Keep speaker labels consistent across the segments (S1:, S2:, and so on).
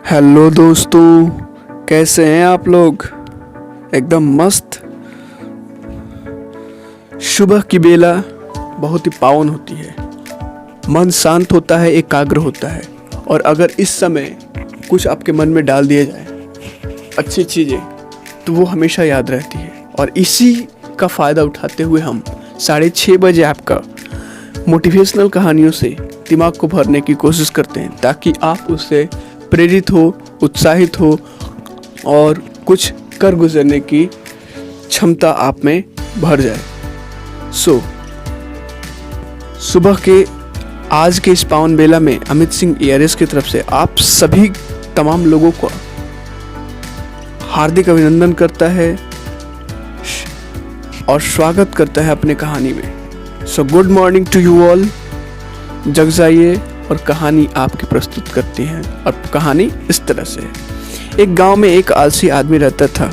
S1: Hello दोस्तों, कैसे हैं आप लोग। एकदम मस्त। सुबह की बेला बहुत ही पावन होती है, मन शांत होता है, एकाग्र होता है। और अगर इस समय कुछ आपके मन में डाल दिया जाए अच्छी चीज़ें, तो वो हमेशा याद रहती है। और इसी का फ़ायदा उठाते हुए हम 6:30 बजे आपका मोटिवेशनल कहानियों से दिमाग को भरने की कोशिश करते हैं, ताकि आप उससे प्रेरित हो, उत्साहित हो और कुछ कर गुजरने की क्षमता आप में भर जाए। सुबह के आज के इस पावन बेला में अमित सिंह एआरएस की तरफ से आप सभी तमाम लोगों को हार्दिक अभिनंदन करता है और स्वागत करता है अपने कहानी में। Good morning to you all. जग जाइए और कहानी आपकी प्रस्तुत करती हैं। और कहानी इस तरह से है। एक गांव में एक आलसी आदमी रहता था।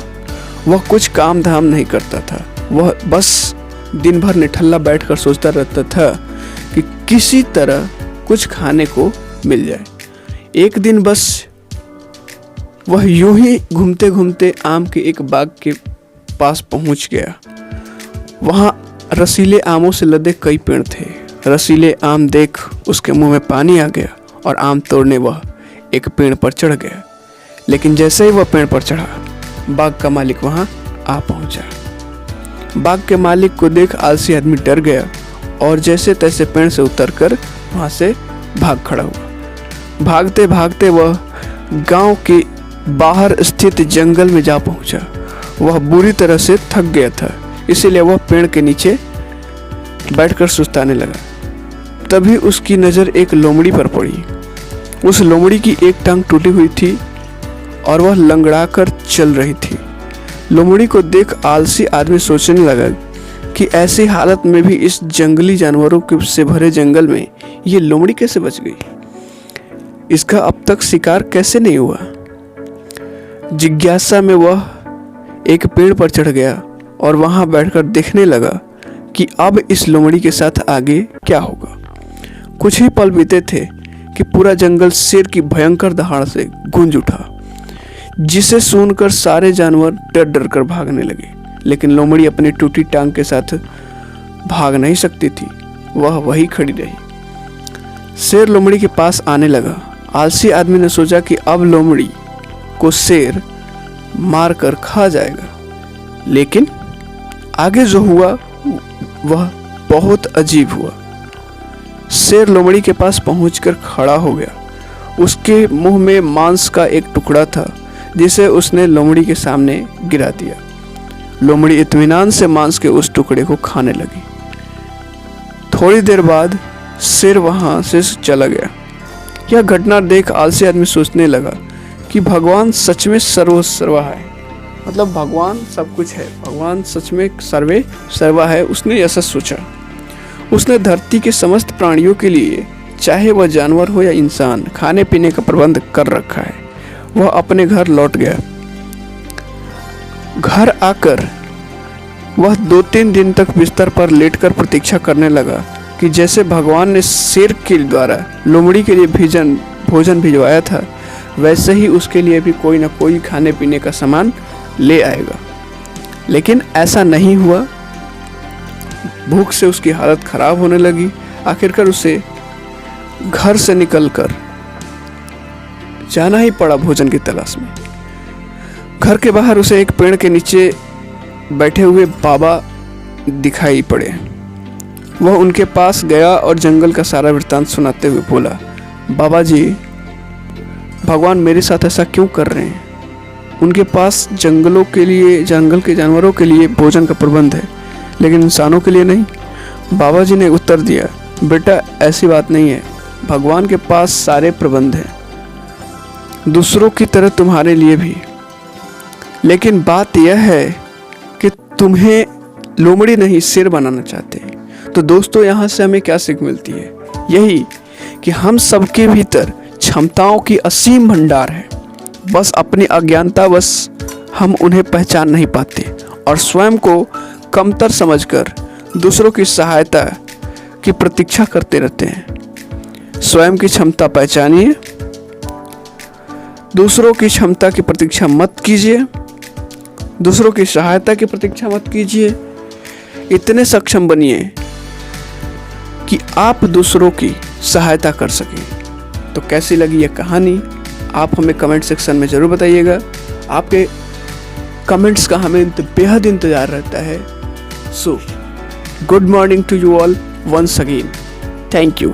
S1: वह कुछ काम धाम नहीं करता था। वह बस दिन भर निठल्ला बैठकर सोचता रहता था कि किसी तरह कुछ खाने को मिल जाए। एक दिन बस वह यूं ही घूमते घूमते आम के एक बाग के पास पहुंच गया। वहां रसीले आमों से लदे कई पेड़ थे। रसीले आम देख उसके मुंह में पानी आ गया और आम तोड़ने वह एक पेड़ पर चढ़ गया। लेकिन जैसे ही वह पेड़ पर चढ़ा, बाग का मालिक वहां आ पहुंचा। बाग के मालिक को देख आलसी आदमी डर गया और जैसे तैसे पेड़ से उतरकर वहां से भाग खड़ा हुआ। भागते भागते वह गांव के बाहर स्थित जंगल में जा पहुंचा। वह बुरी तरह से थक गया था, इसीलिए वह पेड़ के नीचे बैठकर सुस्ताने लगा। तभी उसकी नज़र एक लोमड़ी पर पड़ी। उस लोमड़ी की एक टांग टूटी हुई थी और वह लंगड़ाकर चल रही थी। लोमड़ी को देख आलसी आदमी सोचने लगा कि ऐसी हालत में भी इस जंगली जानवरों से भरे जंगल में ये लोमड़ी कैसे बच गई। इसका अब तक शिकार कैसे नहीं हुआ। जिज्ञासा में वह एक पेड़ पर चढ़ गया और वहां बैठकर देखने लगा कि अब इस लोमड़ी के साथ आगे क्या होगा। कुछ ही पल बीते थे कि पूरा जंगल शेर की भयंकर दहाड़ से गूंज उठा, जिसे सुनकर सारे जानवर डर डर कर भागने लगे। लेकिन लोमड़ी अपनी टूटी टांग के साथ भाग नहीं सकती थी, वह वहीं खड़ी रही। शेर लोमड़ी के पास आने लगा। आलसी आदमी ने सोचा कि अब लोमड़ी को शेर मार कर खा जाएगा। लेकिन आगे जो हुआ वह बहुत अजीब हुआ। शेर लोमड़ी के पास पहुंचकर खड़ा हो गया। उसके मुंह में मांस का एक टुकड़ा था, जिसे उसने लोमड़ी के सामने गिरा दिया। लोमड़ी इत्मीनान से मांस के उस टुकड़े को खाने लगी। थोड़ी देर बाद शेर वहां से चला गया। यह घटना देख आलसी आदमी सोचने लगा कि भगवान सच में सर्वा है। मतलब भगवान सब कुछ है, भगवान सच में सर्वे सर्वा है। उसने ऐसा सोचा। उसने धरती के समस्त प्राणियों के लिए, चाहे वह जानवर हो या इंसान, खाने पीने का प्रबंध कर रखा है। वह अपने घर लौट गया। घर आकर वह 2-3 दिन तक बिस्तर पर लेटकर प्रतीक्षा करने लगा कि जैसे भगवान ने शेर के द्वारा लोमड़ी के लिए भोजन भिजवाया था, वैसे ही उसके लिए भी कोई ना कोई खाने पीने का सामान ले आएगा। लेकिन ऐसा नहीं हुआ। भूख से उसकी हालत खराब होने लगी। आखिरकार उसे घर से निकलकर जाना ही पड़ा भोजन की तलाश में। घर के बाहर उसे एक पेड़ के नीचे बैठे हुए बाबा दिखाई पड़े। वह उनके पास गया और जंगल का सारा वृत्तांत सुनाते हुए बोला, बाबा जी, भगवान मेरे साथ ऐसा क्यों कर रहे हैं। उनके पास जंगल के जानवरों के लिए भोजन का प्रबंध है, लेकिन इंसानों के लिए नहीं। बाबा जी ने उत्तर दिया, बेटा ऐसी बात नहीं है। भगवान के पास सारे प्रबंध हैं, दूसरों की तरह तुम्हारे लिए भी। लेकिन बात यह है कि तुम्हें लोमड़ी नहीं शेर बनाना चाहते। तो दोस्तों, यहाँ से हमें क्या सीख मिलती है? यही कि हम सबके भीतर क्षमताओं की असीम भंडार है, बस अपनी अज्ञानतावश हम उन्हें पहचान नहीं पाते और स्वयं को कमतर समझकर दूसरों की सहायता की प्रतीक्षा करते रहते हैं। स्वयं की क्षमता पहचानिए, दूसरों की क्षमता की प्रतीक्षा मत कीजिए, दूसरों की सहायता की प्रतीक्षा मत कीजिए। इतने सक्षम बनिए कि आप दूसरों की सहायता कर सकें। तो कैसी लगी यह कहानी आप हमें कमेंट सेक्शन में ज़रूर बताइएगा। आपके कमेंट्स का हमें बेहद इंतज़ार रहता है। So good morning to you all once again. Thank you.